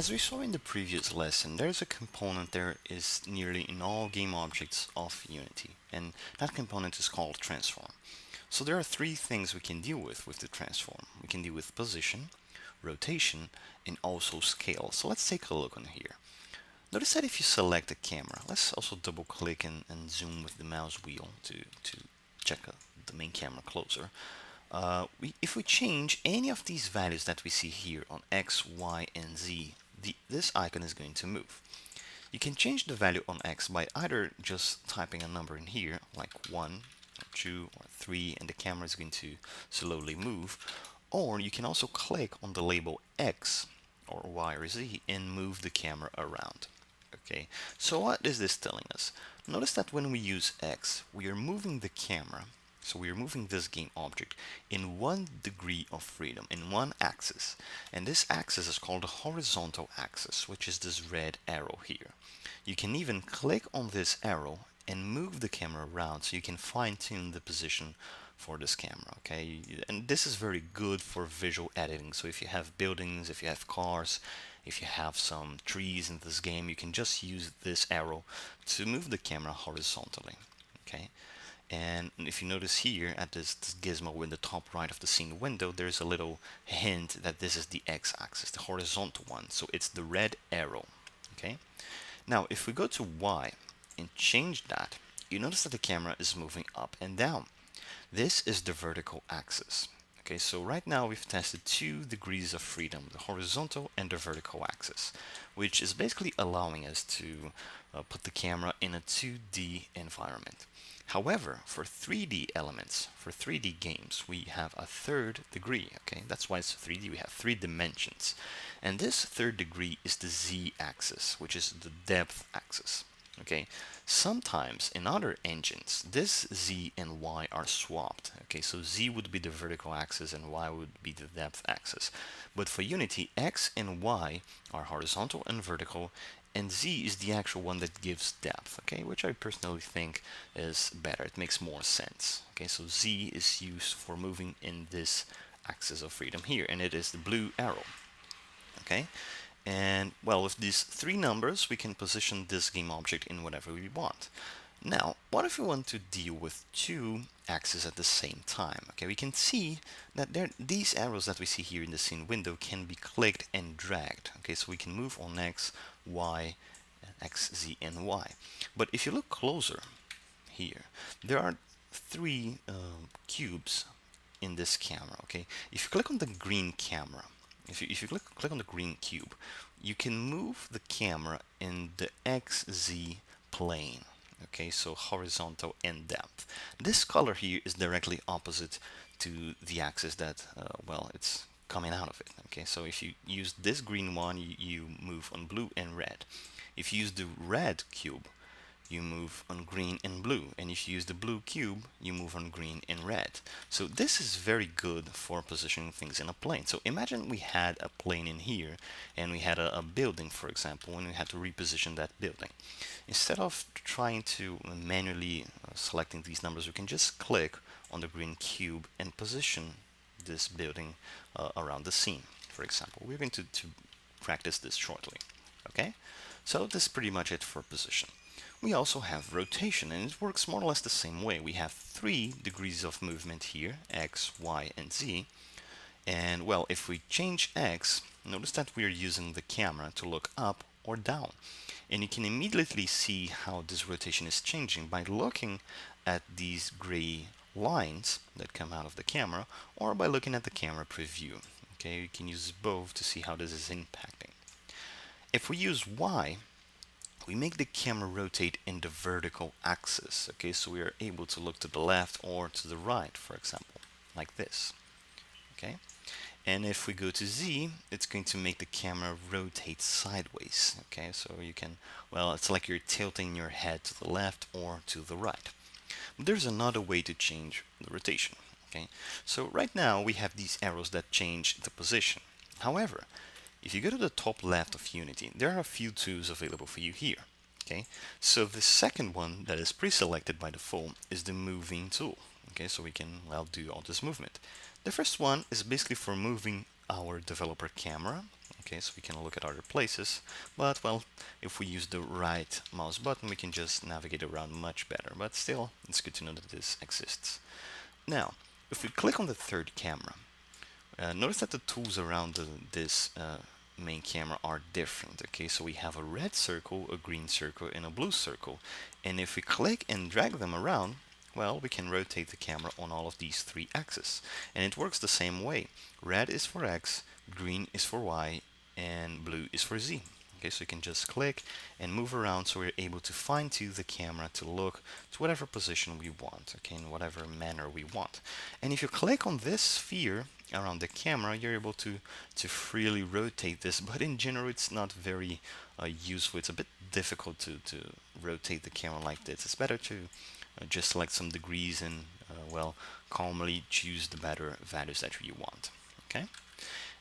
As we saw in the previous lesson, there's a component there is nearly in all game objects of Unity, and that component is called transform. So there are three things we can deal with the transform. We can deal with position, rotation, and also scale. So let's take a look on here. Notice that if you select a camera, let's also double click and zoom with the mouse wheel to check the main camera closer. If we change any of these values that we see here on X, Y, and Z, this icon is going to move. You can change the value on X by either just typing a number in here, like 1, or 2, or 3, and the camera is going to slowly move. Or you can also click on the label X, or Y, or Z, and move the camera around. Okay, so what is this telling us? Notice that when we use X, we are moving the camera. So we are moving this game object in 1 degree of freedom, in one axis. And this axis is called the horizontal axis, which is this red arrow here. You can even click on this arrow and move the camera around so you can fine-tune the position for this camera, okay? And this is very good for visual editing. So if you have buildings, if you have cars, if you have some trees in this game, you can just use this arrow to move the camera horizontally, okay? And if you notice here at this gizmo in the top right of the scene window, there's a little hint that this is the x-axis, the horizontal one. So it's the red arrow. Okay. Now, if we go to Y and change that, you notice that the camera is moving up and down. This is the vertical axis. Okay, so right now we've tested 2 degrees of freedom, the horizontal and the vertical axis, which is basically allowing us to put the camera in a 2D environment. However, for 3D elements, for 3D games, we have a 3rd degree, okay? That's why it's 3D, we have 3 dimensions. And this 3rd degree is the Z-axis, which is the depth axis, okay? Sometimes in other engines, this Z and Y are swapped, okay? So Z would be the vertical axis and Y would be the depth axis. But for Unity, X and Y are horizontal and vertical, and Z is the actual one that gives depth, okay, which I personally think is better. It makes more sense. Okay, so Z is used for moving in this axis of freedom here, and it is the blue arrow. Okay, and well, with these 3 numbers, we can position this game object in whatever we want. Now, what if we want to deal with 2 axes at the same time? Okay, we can see that these arrows that we see here in the scene window can be clicked and dragged. Okay, so we can move on X, Y, X, Z, and Y. But if you look closer here, there are 3 cubes in this camera. Okay, if you click on the green camera, if you click on the green cube, you can move the camera in the XZ plane. Okay, so horizontal and depth. This color here is directly opposite to the axis that, well, it's coming out of it. Okay, so if you use this green one, you move on blue and red. If you use the red cube, you move on green and blue. And if you use the blue cube, you move on green and red. So this is very good for positioning things in a plane. So imagine we had a plane in here and we had a building, for example, and we had to reposition that building. Instead of trying to manually selecting these numbers, we can just click on the green cube and position this building around the scene, for example. We're going to practice this shortly. Okay, so this is pretty much it for position. We also have rotation, and it works more or less the same way. We have 3 degrees of movement here, X, Y, and Z. And well, if we change X, notice that we are using the camera to look up or down. And you can immediately see how this rotation is changing by looking at these gray lines that come out of the camera, or by looking at the camera preview. Okay, you can use both to see how this is impacting. If we use Y, we make the camera rotate in the vertical axis. Okay, so we are able to look to the left or to the right, for example, like this. Okay, and if we go to Z, it's going to make the camera rotate sideways. Okay, so you can, well, it's like you're tilting your head to the left or to the right. But there's another way to change the rotation. Okay, so right now we have these arrows that change the position. However, if you go to the top left of Unity, there are a few tools available for you here. Okay, so the second one that is pre-selected by default is the moving tool. Okay, so we can, well, do all this movement. The first one is basically for moving our developer camera. Okay, so we can look at other places, but well, if we use the right mouse button, we can just navigate around much better. But still, it's good to know that this exists. Now, if we click on the third camera, notice that the tools around this main camera are different. Okay, so we have a red circle, a green circle, and a blue circle. And if we click and drag them around, well, we can rotate the camera on all of these three axes. And it works the same way. Red is for X, green is for Y, and blue is for Z. Okay, so you can just click and move around so we're able to fine tune the camera to look to whatever position we want, okay, in whatever manner we want. And if you click on this sphere around the camera, you're able to freely rotate this, but in general it's not very useful. It's a bit difficult to rotate the camera like this. It's better to just select some degrees and well, calmly choose the better values that you want. Okay.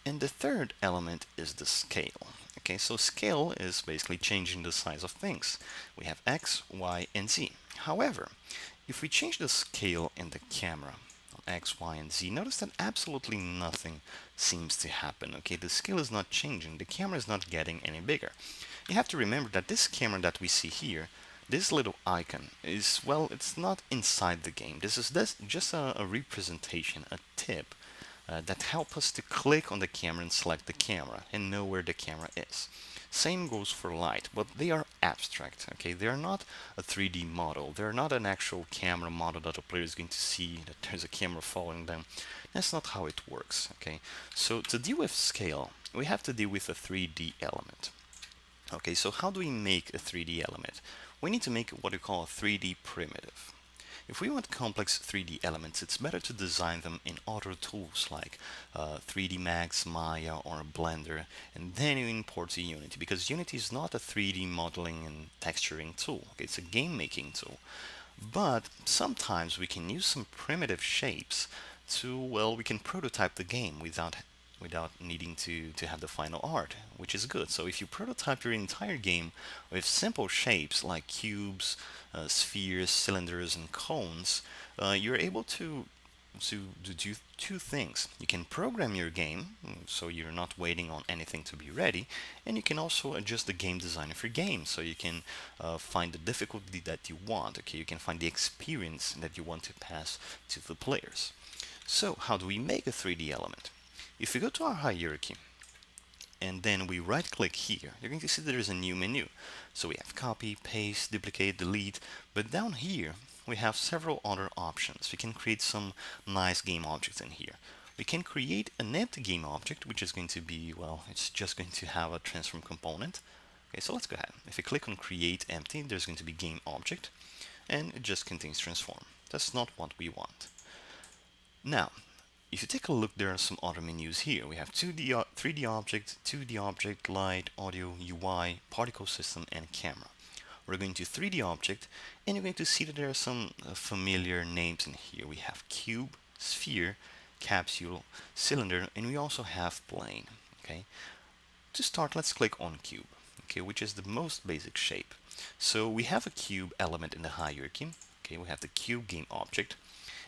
And the third element is the scale. Okay, so scale is basically changing the size of things. We have X, Y, and Z. However, if we change the scale in the camera on X, Y, and Z, notice that absolutely nothing seems to happen. Okay, the scale is not changing. The camera is not getting any bigger. You have to remember that this camera that we see here, this little icon is, well, it's not inside the game. This is just a representation, a tip that help us to click on the camera and select the camera and know where the camera is. Same goes for light, but they are abstract. Okay, they are not a 3D model. They're not an actual camera model that a player is going to see that there's a camera following them. That's not how it works. Okay, so to deal with scale, we have to deal with a 3D element. Okay, so how do we make a 3D element? We need to make what we call a 3D primitive. If we want complex 3D elements, it's better to design them in other tools like 3D Max, Maya, or Blender, and then you import to Unity, because Unity is not a 3D modeling and texturing tool. Okay, it's a game making tool. But sometimes we can use some primitive shapes to, well, we can prototype the game without needing to have the final art, which is good. So if you prototype your entire game with simple shapes like cubes, spheres, cylinders, and cones, you're able to do two things. You can program your game, so you're not waiting on anything to be ready, and you can also adjust the game design of your game, so you can find the difficulty that you want. Okay, you can find the experience that you want to pass to the players. So how do we make a 3D element? If we go to our hierarchy and then we right click here, you're going to see there is a new menu. So we have copy, paste, duplicate, delete, but down here we have several other options. We can create some nice game objects in here. We can create an empty game object, which is going to be, well, it's just going to have a transform component. Okay, so let's go ahead. If you click on create empty, there's going to be game object, and it just contains transform. That's not what we want. Now, if you take a look, there are some other menus here. We have 2D, 3D object, 2D object, light, audio, UI, particle system, and camera. We're going to 3D object, and you're going to see that there are some familiar names in here. We have cube, sphere, capsule, cylinder, and we also have plane. Okay. To start, let's click on cube, okay, which is the most basic shape. So we have a cube element in the hierarchy. Okay, we have the cube game object.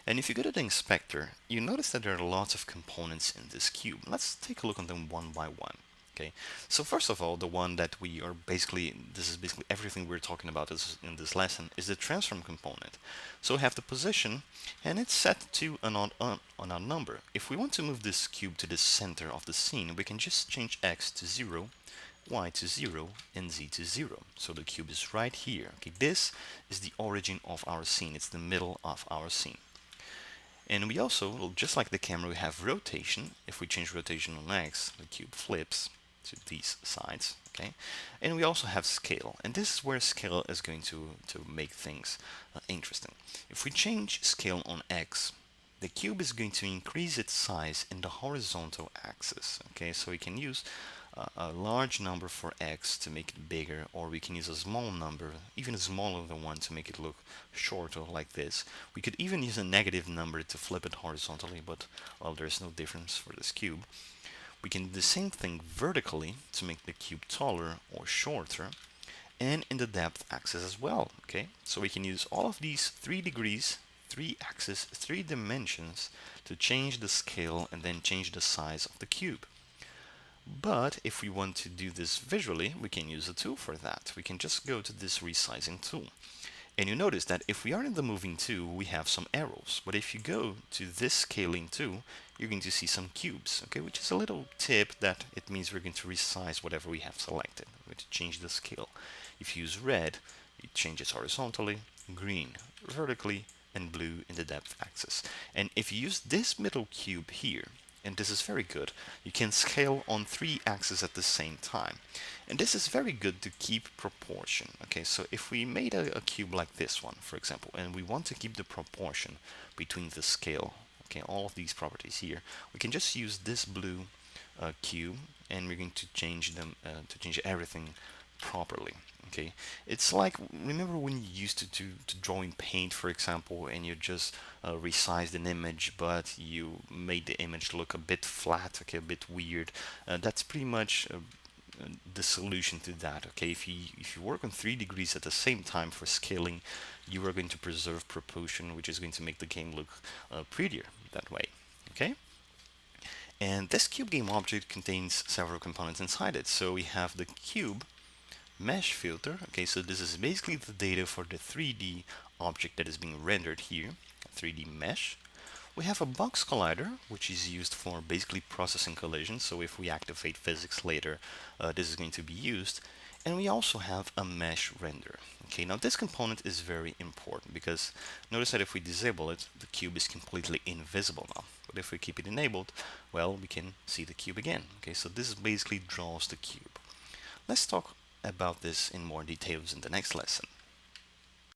And if you go to the inspector, you notice that there are lots of components in this cube. Let's take a look at them one by one. Okay, so first of all, the one that we are basically, this is basically everything we're talking about in this lesson, is the transform component. So we have the position, and it's set to an odd number. If we want to move this cube to the center of the scene, we can just change X to 0, Y to 0, and Z to 0. So the cube is right here. Okay, this is the origin of our scene. It's the middle of our scene. And we also, well, just like the camera, we have rotation. If we change rotation on X, the cube flips to these sides, okay? And we also have scale, and this is where scale is going to make things interesting. If we change scale on X, the cube is going to increase its size in the horizontal axis, okay? So we can use a large number for X to make it bigger, or we can use a small number, even a smaller than one, to make it look shorter like this. We could even use a negative number to flip it horizontally, but well, there's no difference for this cube. We can do the same thing vertically to make the cube taller or shorter, and in the depth axis as well. Okay, so we can use all of these 3 degrees, 3 axes, 3 dimensions to change the scale and then change the size of the cube. But if we want to do this visually, we can use a tool for that. We can just go to this resizing tool. And you notice that if we are in the moving tool, we have some arrows. But if you go to this scaling tool, you're going to see some cubes, okay, which is a little tip that it means we're going to resize whatever we have selected. We're going to change the scale. If you use red, it changes horizontally, green vertically, and blue in the depth axis. And if you use this middle cube here, and this is very good, you can scale on 3 axes at the same time. And this is very good to keep proportion. Okay, so if we made a cube like this one, for example, and we want to keep the proportion between the scale, okay, all of these properties here, we can just use this blue cube, and we're going to change them to change everything properly. Okay, it's like, remember when you used to draw in paint, for example, and you just resized an image, but you made the image look a bit flat, okay, a bit weird. That's pretty much the solution to that. Okay, if you work on 3 degrees at the same time for scaling, you are going to preserve proportion, which is going to make the game look prettier that way. Okay. And this cube game object contains several components inside it. So we have the cube mesh filter. Okay, so this is basically the data for the 3D object that is being rendered here, 3D mesh. We have a box collider, which is used for basically processing collisions. So if we activate physics later, this is going to be used. And we also have a mesh render. Okay, now this component is very important because notice that if we disable it, the cube is completely invisible now. But if we keep it enabled, well, we can see the cube again. Okay, so this basically draws the cube. Let's talk about this in more details in the next lesson.